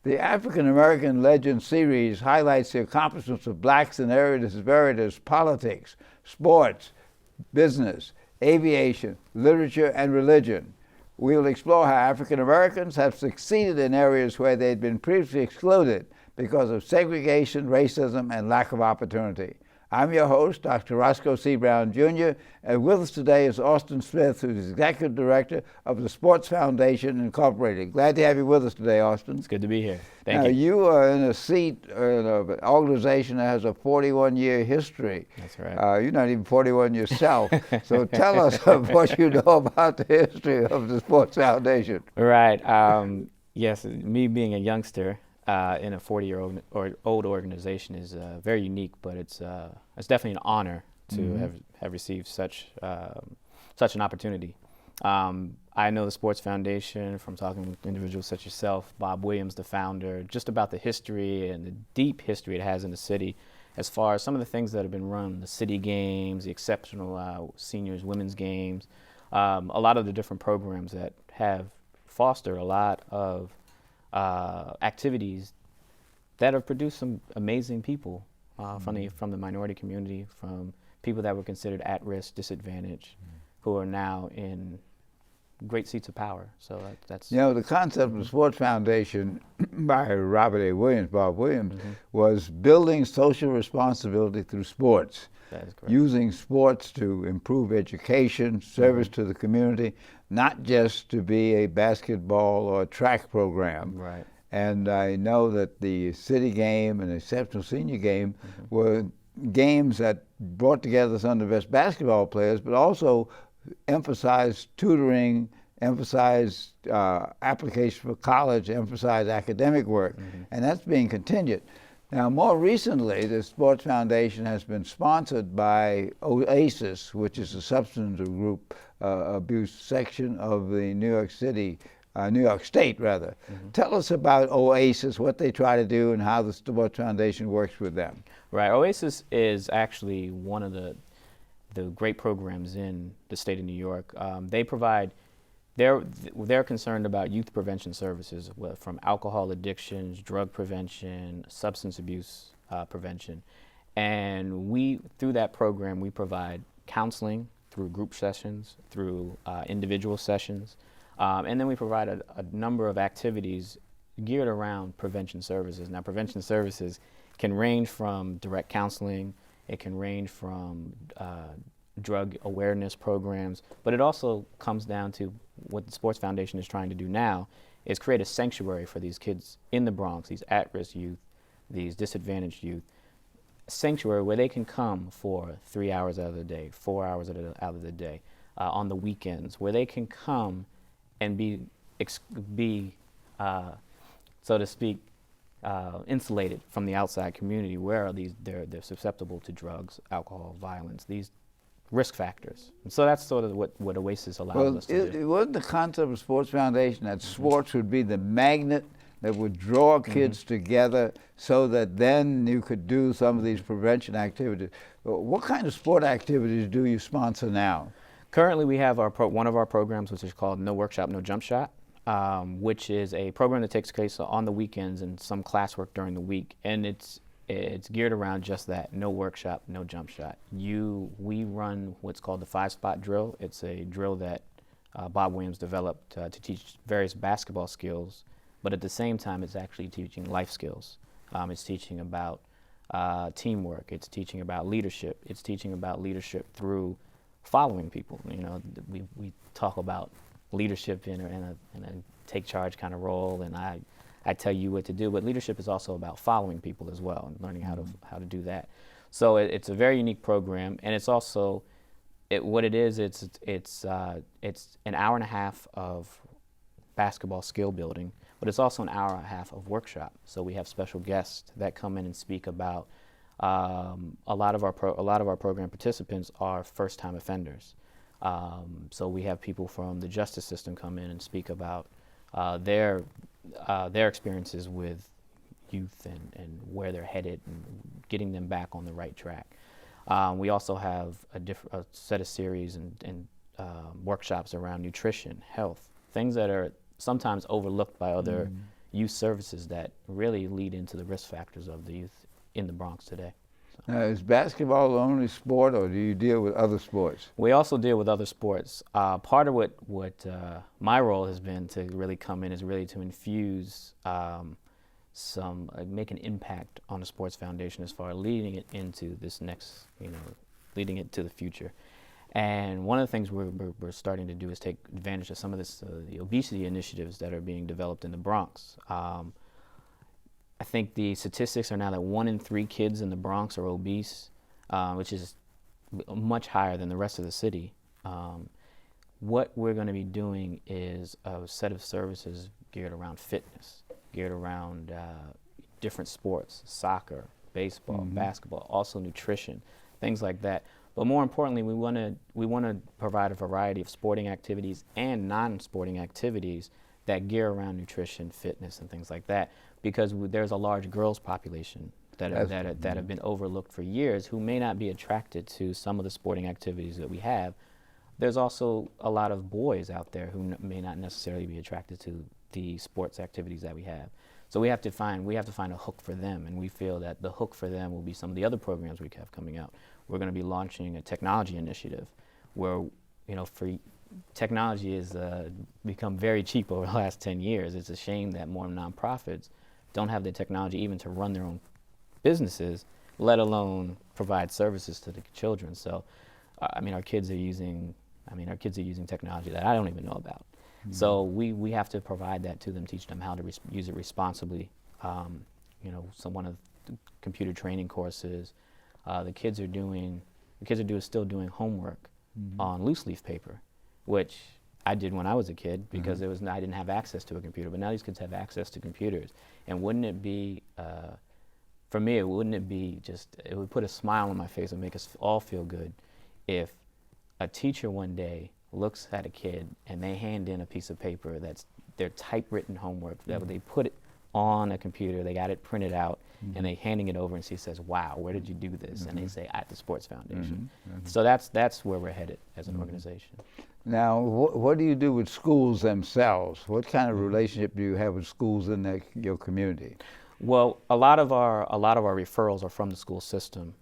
The African American Legend series highlights the accomplishments of blacks in areas as varied as politics, sports, business, aviation, literature, and religion. We will explore how African Americans have succeeded in areas where they'd been previously excluded because of segregation, racism, and lack of opportunity. I'm your host, Dr. Roscoe C. Brown, Jr., and with us today is Austin Smith, who's Executive Director of the Sports Foundation, Incorporated. Glad to have you with us today, Austin. It's good to be here. Thank you. You are in a seat in an organization that has a 41-year history. That's right. You're not even 41 yourself, so tell us what you know about the history of the Sports Foundation. Right. Yes, me being a youngster in a 40-year-old old organization is very unique, but it's definitely an honor to have received such an opportunity. I know the Sports Foundation from talking with individuals such as yourself, Bob Williams, the founder, just about the history and the deep history it has in the city as far as some of the things that have been run, the city games, the exceptional seniors women's games, a lot of the different programs that have fostered a lot of activities that have produced some amazing people from the minority community, from people that were considered at risk, disadvantaged, who are now in great seats of power. So that's the concept of the Sports Foundation by Robert A. Williams, Bob Williams, was building social responsibility through sports. That is correct. Using sports to improve education, service to the community, not just to be a basketball or track program. Right. And I know that the city game and the exceptional senior game were games that brought together some of the best basketball players, but also emphasized tutoring, emphasized application for college, emphasized academic work, and that's being continued. Now, more recently, the Sports Foundation has been sponsored by OASIS, which is a substance abuse section of the New York State. Tell us about OASIS, what they try to do, and how the Sports Foundation works with them. Right. OASIS is actually one of the great programs in the state of New York. They provide. They're concerned about youth prevention services, from alcohol addictions, drug prevention, substance abuse prevention, and through that program we provide counseling through group sessions, through individual sessions, and then we provide a number of activities geared around prevention services. Now, prevention services can range from direct counseling, it can range from drug awareness programs, but it also comes down to what the Sports Foundation is trying to do now is create a sanctuary for these kids in the Bronx, these at-risk youth, these disadvantaged youth, a sanctuary where they can come for 3 hours out of the day, 4 hours out of the day, on the weekends, where they can come and be so to speak, insulated from the outside community where they're susceptible to drugs, alcohol, violence, these risk factors. And so that's sort of what OASIS allows us to do. It wasn't the concept of Sports Foundation that sports would be the magnet that would draw kids together so that then you could do some of these prevention activities. What kind of sport activities do you sponsor now? Currently we have one of our programs, which is called No Workshop, No Jump Shot, which is a program that takes place on the weekends and some classwork during the week. And it's geared around just that, no workshop, no jump shot. We run what's called the 5-spot drill. It's a drill that Bob Williams developed to teach various basketball skills, but at the same time it's actually teaching life skills. It's teaching about teamwork, it's teaching about leadership, it's teaching about leadership through following people. We talk about leadership in a take charge kind of role, and I tell you what to do, but leadership is also about following people as well and learning how to do that. So it's a very unique program, and it's also it's an hour and a half of basketball skill building, but it's also an hour and a half of workshop. So we have special guests that come in and speak about a lot of our program participants are first-time offenders. So we have people from the justice system come in and speak about their experiences with youth and where they're headed and getting them back on the right track. We also have a set of series and workshops around nutrition, health, things that are sometimes overlooked by other youth services that really lead into the risk factors of the youth in the Bronx today. Now, is basketball the only sport, or do you deal with other sports? We also deal with other sports. Part of what my role has been to really come in is really to infuse make an impact on the Sports Foundation as far as leading it into this next, leading it to the future. And one of the things we're starting to do is take advantage of some of the obesity initiatives that are being developed in the Bronx. I think the statistics are now that 1 in 3 kids in the Bronx are obese, which is much higher than the rest of the city. What we're going to be doing is a set of services geared around fitness, geared around different sports, soccer, baseball, basketball, also nutrition, things like that. But more importantly, we want to provide a variety of sporting activities and non-sporting activities that gear around nutrition, fitness, and things like that, because there's a large girls population that have been overlooked for years who may not be attracted to some of the sporting activities that we have. There's also a lot of boys out there who may not necessarily be attracted to the sports activities that we have. So we have to find a hook for them, and we feel that the hook for them will be some of the other programs we have coming out. We're going to be launching a technology initiative where, technology has become very cheap over the last 10 years. It's a shame that more nonprofits don't have the technology even to run their own businesses, let alone provide services to the children. So, our kids are using technology that I don't even know about. So we have to provide that to them, teach them how to use it responsibly. So one of the computer training courses, the kids are still doing homework on loose leaf paper, which I did when I was a kid because I didn't have access to a computer. But now these kids have access to computers, and wouldn't it be for me? It would put a smile on my face and make us all feel good if a teacher one day looks at a kid and they hand in a piece of paper that's their typewritten homework that they put it on a computer, they got it printed out, and they handing it over, and she says, "Wow, where did you do this?" And they say, "At the Sports Foundation." So that's where we're headed as an organization. Now, what do you do with schools themselves? What kind of relationship do you have with schools in your community? Well, a lot of our referrals are from the school system.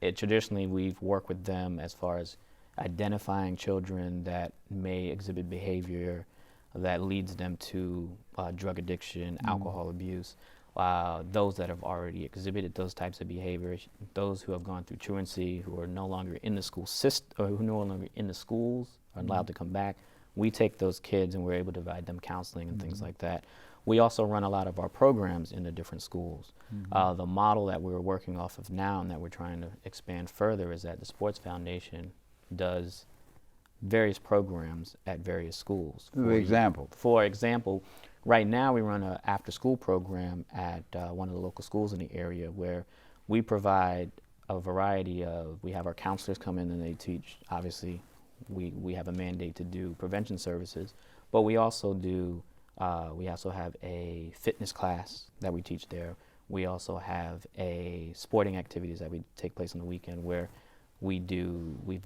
Traditionally, we've worked with them as far as identifying children that may exhibit behavior that leads them to drug addiction, alcohol abuse, those that have already exhibited those types of behaviors, those who have gone through truancy, who are no longer in the school system, or who are no longer in the schools, are allowed to come back. We take those kids and we're able to provide them counseling and things like that. We also run a lot of our programs in the different schools. The model that we're working off of now and that we're trying to expand further is that the Sports Foundation does various programs at various schools. For example, right now we run an after-school program at one of the local schools in the area where we provide a variety of, we have our counselors come in and they teach, obviously we have a mandate to do prevention services, but we also have a fitness class that we teach there. We also have sporting activities that we take place on the weekend where we do 3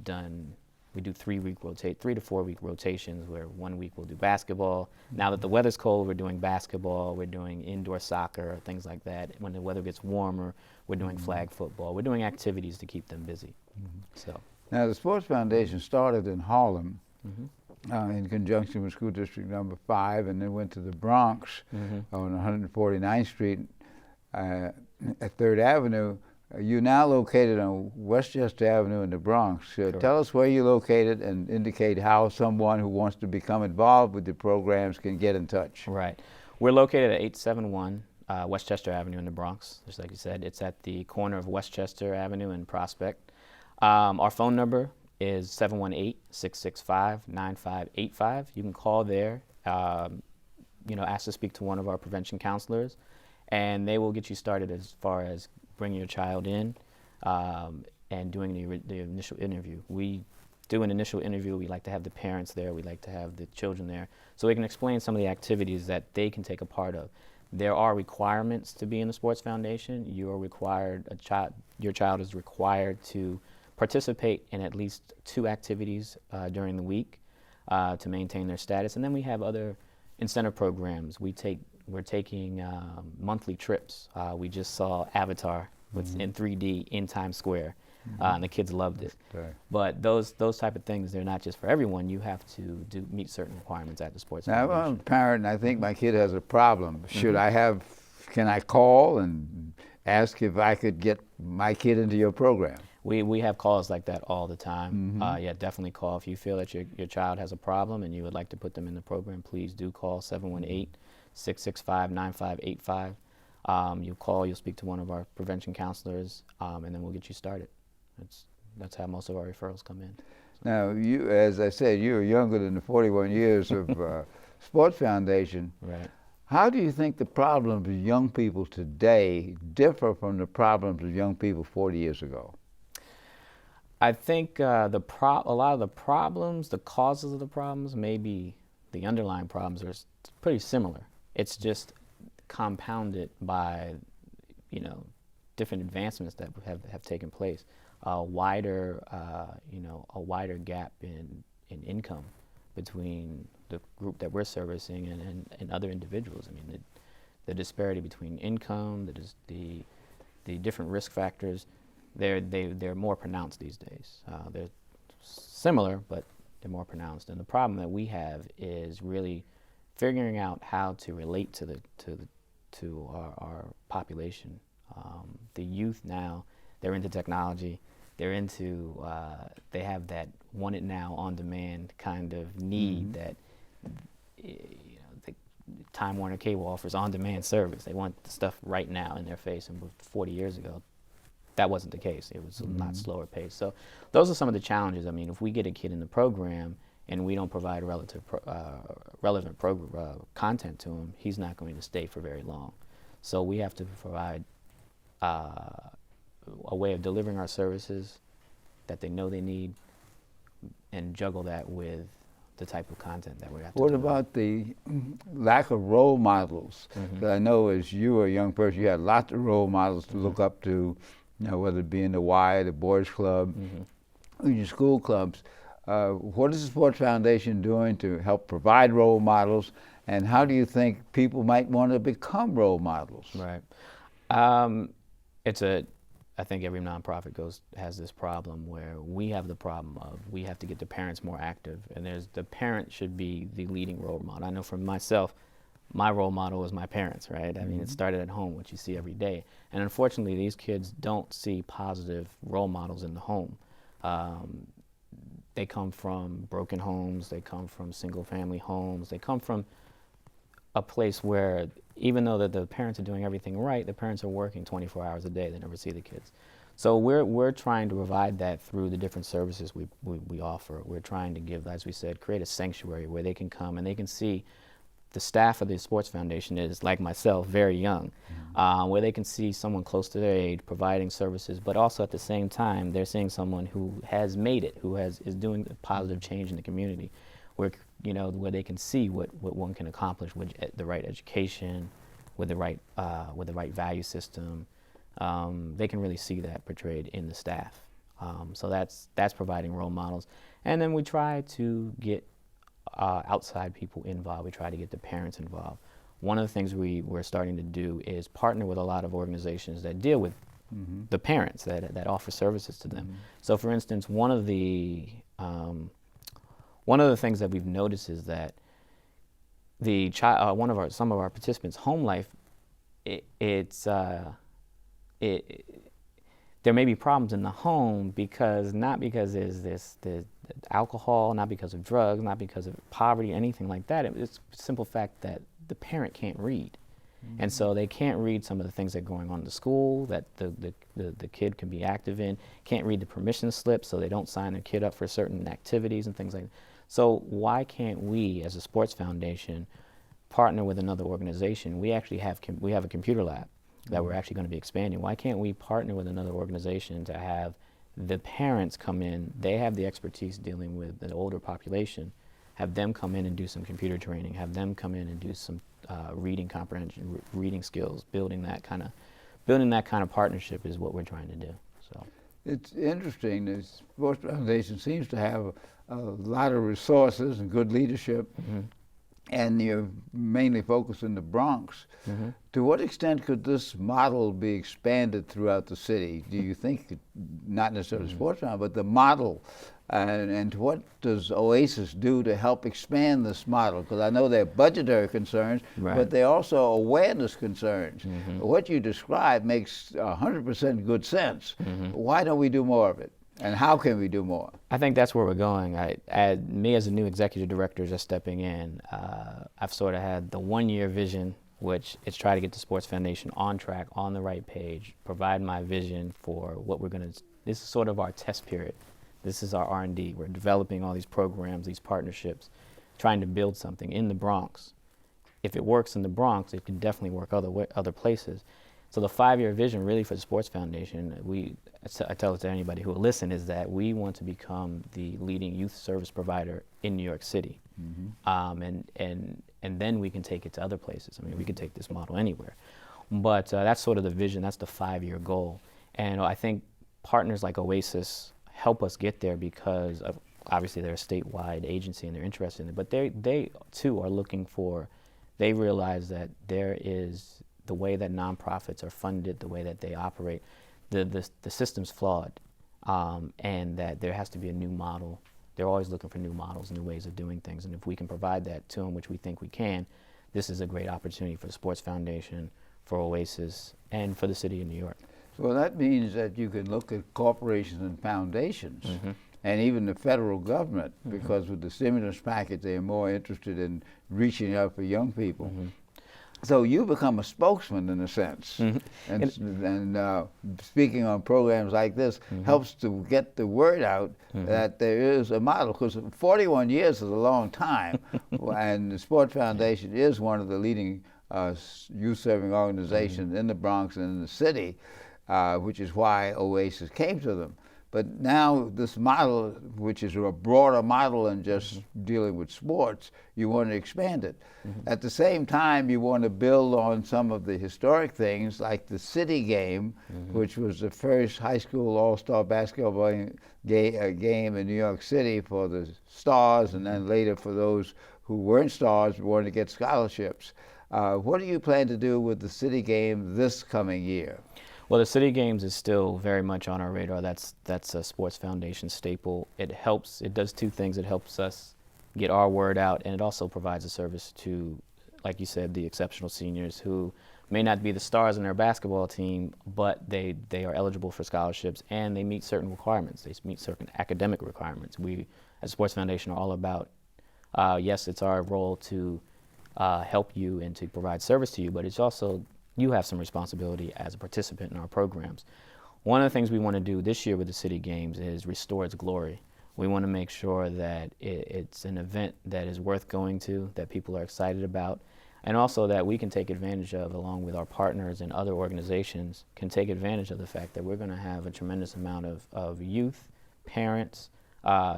to 4 week rotations where 1 week we'll do basketball. Now that the weather's cold, we're doing basketball, we're doing indoor soccer, things like that. When the weather gets warmer, we're doing flag football. We're doing activities to keep them busy. So now the Sports Foundation started in Harlem in conjunction with School District Number 5, and then went to the Bronx on 149th Street at 3rd Avenue. You're now located on Westchester Avenue in the Bronx. Tell us where you're located and indicate how someone who wants to become involved with the programs can get in touch. Right. We're located at 871 Westchester Avenue in the Bronx, just like you said. It's at the corner of Westchester Avenue and Prospect. Our phone number is 718-665-9585. You can call there, ask to speak to one of our prevention counselors, and they will get you started as far as bringing your child in and doing the initial interview. We do an initial interview. We like to have the parents there. We like to have the children there so we can explain some of the activities that they can take a part of. There are requirements to be in the Sports Foundation. Your child is required to participate in at least 2 activities during the week to maintain their status. And then we have other incentive programs. We take We're taking monthly trips. We just saw Avatar in 3D in Times Square, and the kids loved it. Okay. But those type of things, they're not just for everyone. You have to meet certain requirements at the sports Now, I'm foundation. a parent and I think my kid has a problem. Can I call and ask if I could get my kid into your program? We have calls like that all the time. Yeah, definitely call. If you feel that your child has a problem and you would like to put them in the program, please do call 718-665-9585. You call, you'll speak to one of our prevention counselors, and then we'll get you started. That's how most of our referrals come in. Now, you, as I said, you're younger than the 41 years of Sports Foundation. Right. How do you think the problems of young people today differ from the problems of young people 40 years ago? I think a lot of the problems, the causes of the problems, maybe the underlying problems are pretty similar. It's just compounded by, different advancements that have taken place. A wider gap in income between the group that we're servicing and other individuals. I mean, the disparity between income, the different risk factors, they're more pronounced these days. They're similar, but they're more pronounced. And the problem that we have is really figuring out how to relate to our population. The youth now, they're into technology. They're into, they have that want it now, on demand kind of need that, the Time Warner Cable offers on demand service. They want the stuff right now in their face. And 40 years ago, that wasn't the case. It was a lot slower pace. So those are some of the challenges. I mean, if we get a kid in the program and we don't provide relevant content to him, he's not going to stay for very long. So we have to provide a way of delivering our services that they know they need, and juggle that with the type of content that we have to What deliver. about the lack of role models? That I know as you were a young person, you had lots of role models to look up to, whether it be in the Y, the Boys Club, or your school clubs. What is the Sports Foundation doing to help provide role models, and how do you think people might want to become role models? Right. I think every nonprofit has this problem where we have the problem of we have to get the parents more active, and the parent should be the leading role model. I know for myself, my role model is my parents, right? I mean, it started at home, what you see every day. And unfortunately, these kids don't see positive role models in the home. They come from broken homes, they come from single-family homes, they come from a place where even though the parents are doing everything right, the parents are working 24 hours a day. They never see the kids. So we're trying to provide that through the different services we offer. We're trying to give, as we said, create a sanctuary where they can come and they can see. The staff of the Sports Foundation is, like myself, very young, where they can see someone close to their age providing services, but also at the same time they're seeing someone who has made it, who is doing a positive change in the community, where they can see what one can accomplish with the right education, with the right value system. They can really see that portrayed in the staff. So that's providing role models, and then we try to get outside people involved. We try to get the parents involved. One of the things we're starting to do is partner with a lot of organizations that deal with the parents, that offer services to them. So for instance, one of the things that we've noticed is that the child, some of our participants' home life, there may be problems in the home not because there's alcohol, not because of drugs, not because of poverty, anything like that. It's the simple fact that the parent can't read. And so they can't read some of the things that are going on in the school that the kid can be active in, can't read the permission slip, so they don't sign their kid up for certain activities and things like that. So why can't we, as a sports foundation, partner with another organization? We actually have a computer lab that we're actually going to be expanding. Why can't we partner with another organization to have the parents come in? They have the expertise dealing with the older population. Have them come in and do some computer training. Have them come in and do some reading comprehension, reading skills. Building that kind of partnership is what we're trying to do. So it's interesting. The Sports Foundation seems to have a lot of resources and good leadership. and you're mainly focused in the Bronx. To what extent could this model be expanded throughout the city? Do you think, not necessarily sports now, but the model, and what does Oasis do to help expand this model? Because I know there are budgetary concerns, but there are also awareness concerns. What you describe makes 100% good sense. Why don't we do more of it? And how can we do more? I think that's where we're going. Me as a new executive director just stepping in, I've sort of had the 1-year vision, which is try to get the Sports Foundation on track, on the right page, provide my vision for what we're going to, this is sort of our test period. This is our R&D. We're developing all these programs, these partnerships, trying to build something in the Bronx. If it works in the Bronx, it can definitely work other places. So the 5-year vision really for the Sports Foundation, I tell it to anybody who will listen, is that we want to become the leading youth service provider in New York City. And then we can take it to other places. I mean, we can take this model anywhere. But that's sort of the vision, that's the 5-year goal. And I think partners like Oasis help us get there because of, obviously they're a statewide agency and they're interested in it, but they too are looking for, they realize that there is the way that nonprofits are funded, the way that they operate, the system's flawed, and that there has to be a new model. They're always looking for new models, new ways of doing things, and if we can provide that to them, which we think we can, this is a great opportunity for the Sports Foundation, for Oasis, and for the city of New York. Well, that means that you can look at corporations and foundations, and even the federal government, because with the stimulus package, they are more interested in reaching out for young people. So you become a spokesman in a sense, and speaking on programs like this helps to get the word out that there is a model, because 41 years is a long time, and the Sports Foundation is one of the leading youth-serving organizations in the Bronx and in the city, which is why Oasis came to them. But now this model, which is a broader model than just dealing with sports, you want to expand it. At the same time, you want to build on some of the historic things like the city game, which was the first high school all-star basketball game in New York City for the stars, and then later for those who weren't stars wanted to get scholarships. What do you plan to do with the city game this coming year? Well, the City Games is still very much on our radar. That's a Sports Foundation staple. It helps, it does two things. It helps us get our word out, and it also provides a service to, like you said, the exceptional seniors who may not be the stars in their basketball team, but they are eligible for scholarships, and they meet certain requirements. They meet certain academic requirements. We, as Sports Foundation, are all about, yes, it's our role to help you and to provide service to you, but it's also, you have some responsibility as a participant in our programs. One of the things we want to do this year with the City Games is restore its glory. We want to make sure that it's an event that is worth going to, that people are excited about, and also that we can take advantage of, along with our partners and other organizations, can take advantage of the fact that we're going to have a tremendous amount of youth, parents,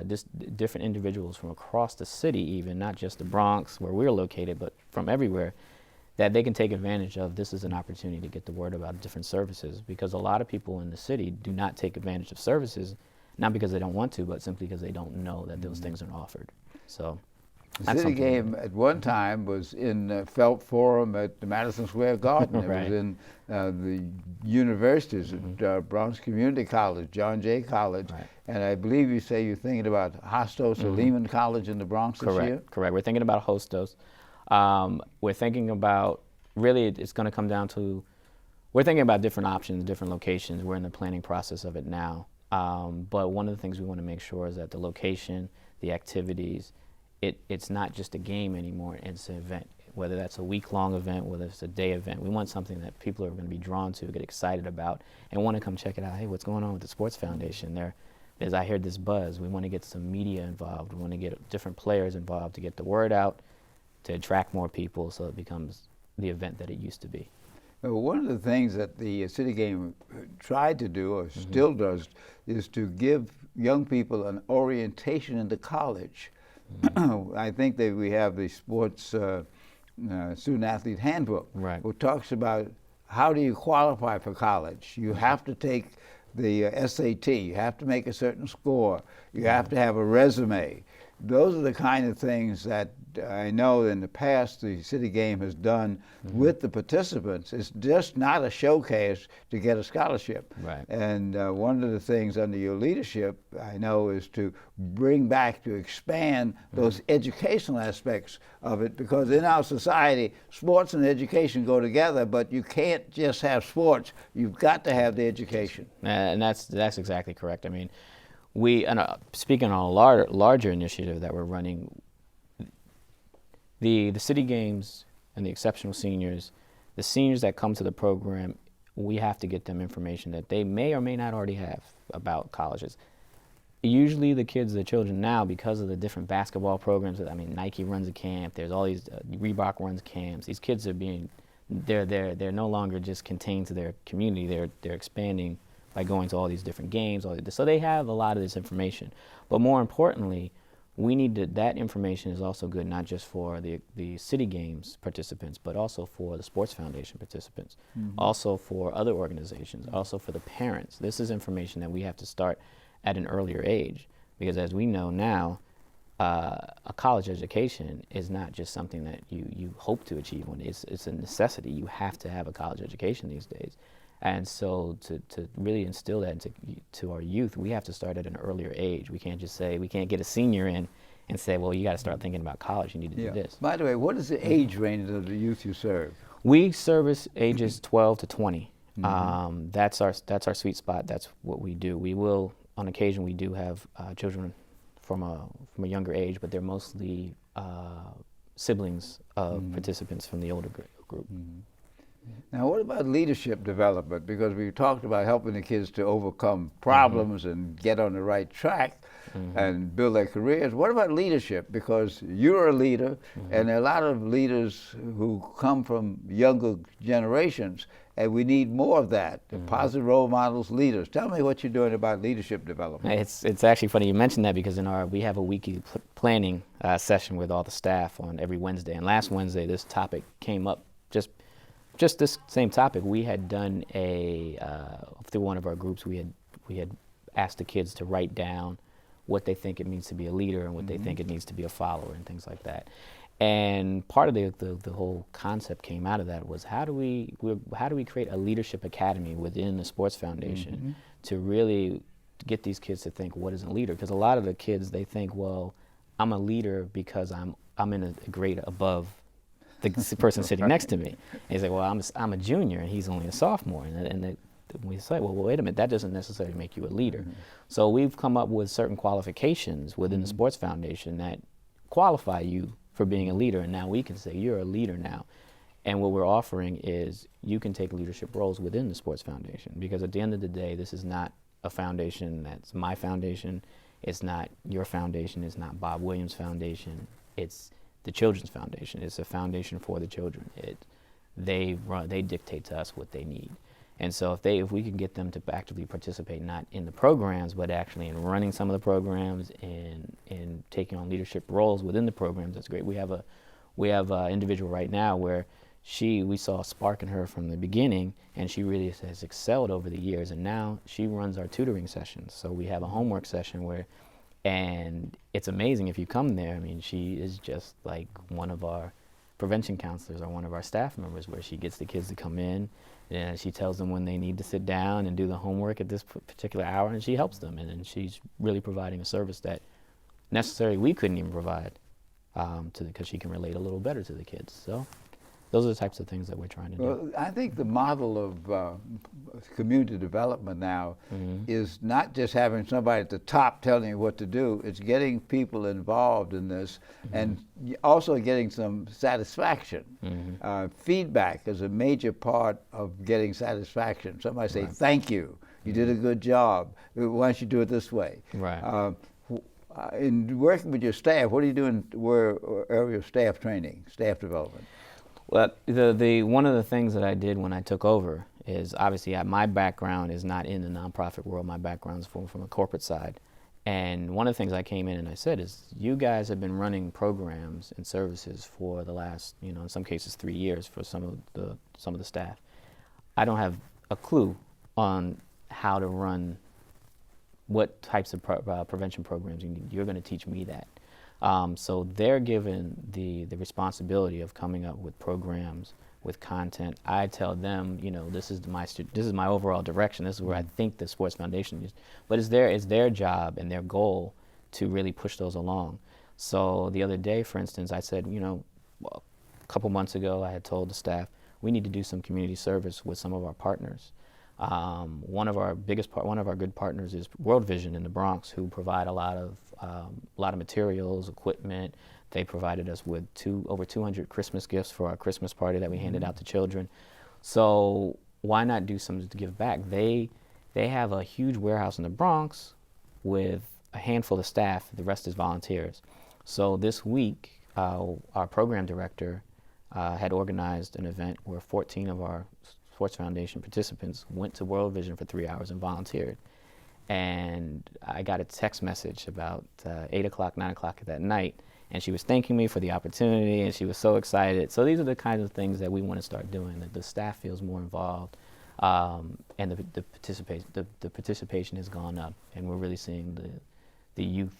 just different individuals from across the city even, not just the Bronx where we're located, but from everywhere, that they can take advantage of. This is an opportunity to get the word about different services, because a lot of people in the city do not take advantage of services, not because they don't want to, but simply because they don't know that those things are offered. So the City Game at one time was in Felt Forum at the Madison Square Garden. It was in the universities, at Bronx Community College, John Jay College, and I believe you say you're thinking about Hostos or Lehman College in the Bronx this year? Correct. We're thinking about Hostos. We're thinking about, really it's going to come down to, we're thinking about different options, different locations. We're in the planning process of it now. But one of the things we want to make sure is that the location, the activities, it's not just a game anymore, it's an event. Whether that's a week-long event, whether it's a day event, we want something that people are going to be drawn to, get excited about, and want to come check it out. Hey, what's going on with the Sports Foundation? As I heard this buzz, we want to get some media involved. We want to get different players involved to get the word out, to attract more people, so it becomes the event that it used to be. One of the things that the City Game tried to do, or still does, is to give young people an orientation into college. I think that we have the sports student-athlete handbook, which talks about how do you qualify for college. You have to take the SAT, you have to make a certain score, you have to have a resume, those are the kind of things that I know in the past the city game has done with the participants. It's just not a showcase to get a scholarship. Right. And one of the things under your leadership, I know, is to bring back, to expand those educational aspects of it, because in our society, sports and education go together, but you can't just have sports. You've got to have the education. And that's exactly correct. I mean, speaking on a larger initiative that we're running, the city games and the exceptional seniors, the seniors that come to the program, we have to get them information that they may or may not already have about colleges. Usually the children now, because of the different basketball programs, I mean, Nike runs a camp, there's all these, Reebok runs camps, these kids are they're no longer just contained to their community, they're expanding by going to all these different games, so they have a lot of this information. But more importantly, that information is also good not just for the city games participants, but also for the Sports Foundation participants, also for other organizations, also for the parents. This is information that we have to start at an earlier age, because as we know now, a college education is not just something that you hope to achieve. It's a necessity. You have to have a college education these days. And so to really instill that to our youth, we have to start at an earlier age. We can't just say, we can't get a senior in and say, well, you got to start thinking about college. You need to do this. By the way, what is the age range of the youth you serve? We service ages 12 to 20. That's our sweet spot. That's what we do. We will, on occasion, we do have children from a younger age, but they're mostly siblings of participants from the older group. Now, what about leadership development? Because we talked about helping the kids to overcome problems and get on the right track and build their careers. What about leadership? Because you're a leader, and there are a lot of leaders who come from younger generations, and we need more of that, positive role models, leaders. Tell me what you're doing about leadership development. It's actually funny you mentioned that, because we have a weekly planning session with all the staff on every Wednesday. And last Wednesday, this topic came up, just this same topic. We had done through one of our groups, we had asked the kids to write down what they think it means to be a leader and what they think it means to be a follower and things like that. And part of the whole concept came out of that was how do we create a leadership academy within the Sports Foundation to really get these kids to think, what is a leader? Because a lot of the kids, they think, well, I'm a leader because I'm in a grade above the person sitting next to me. And he's like, well, I'm a junior and he's only a sophomore. And we say, well, wait a minute, that doesn't necessarily make you a leader. So we've come up with certain qualifications within the Sports Foundation that qualify you for being a leader. And now we can say, you're a leader now. And what we're offering is you can take leadership roles within the Sports Foundation, because at the end of the day, this is not a foundation that's my foundation. It's not your foundation. It's not Bob Williams' foundation. It's the Children's Foundation. It's a foundation for the children. They dictate to us what they need. And so if we can get them to actively participate, not in the programs, but actually in running some of the programs and in taking on leadership roles within the programs, that's great. We have an individual right now where we saw a spark in her from the beginning, and she really has excelled over the years. And now she runs our tutoring sessions. So we have a homework session and it's amazing if you come there. I mean, she is just like one of our prevention counselors or one of our staff members, where she gets the kids to come in and she tells them when they need to sit down and do the homework at this particular hour, and she helps them. And she's really providing a service that necessarily we couldn't even provide because she can relate a little better to the kids. So those are the types of things that we're trying to do. Well, I think the model of community development now is not just having somebody at the top telling you what to do. It's getting people involved in this and also getting some satisfaction. Feedback is a major part of getting satisfaction. Somebody say, thank you, you did a good job. Why don't you do it this way? Right. In working with your staff, what are you doing area of staff training, staff development? Well, one of the things that I did when I took over is, obviously my background is not in the nonprofit world. My background is from a corporate side. And one of the things I came in and I said is, you guys have been running programs and services for the last, in some cases 3 years for some of the staff. I don't have a clue on how to run what types of prevention programs you need. You're going to teach me that. So they're given the responsibility of coming up with programs, with content. I tell them, you know, this is my overall direction. This is where I think the Sports Foundation is. But it's their job and their goal to really push those along. So the other day, for instance, I said, you know, a couple months ago, I had told the staff we need to do some community service with some of our partners. One of our good partners is World Vision in the Bronx, who provide a lot of materials, equipment. They provided us with over 200 Christmas gifts for our Christmas party that we handed out to children. So why not do something to give back? They have a huge warehouse in the Bronx with a handful of staff. The rest is volunteers. So this week, our program director had organized an event where 14 of our Sports Foundation participants went to World Vision for 3 hours and volunteered. And I got a text message about 8 o'clock, 9 o'clock that night, and she was thanking me for the opportunity, and she was so excited. So these are the kinds of things that we want to start doing, that the staff feels more involved, and the participation has gone up, and we're really seeing the youth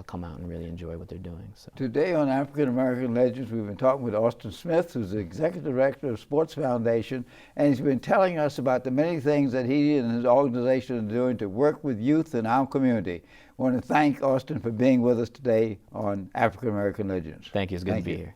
come out and really enjoy what they're doing. So. Today on African American Legends, we've been talking with Austin Smith, who's the Executive Director of Sports Foundation, and he's been telling us about the many things that he and his organization are doing to work with youth in our community. I want to thank Austin for being with us today on African American Legends. Thank you. It's good to be here.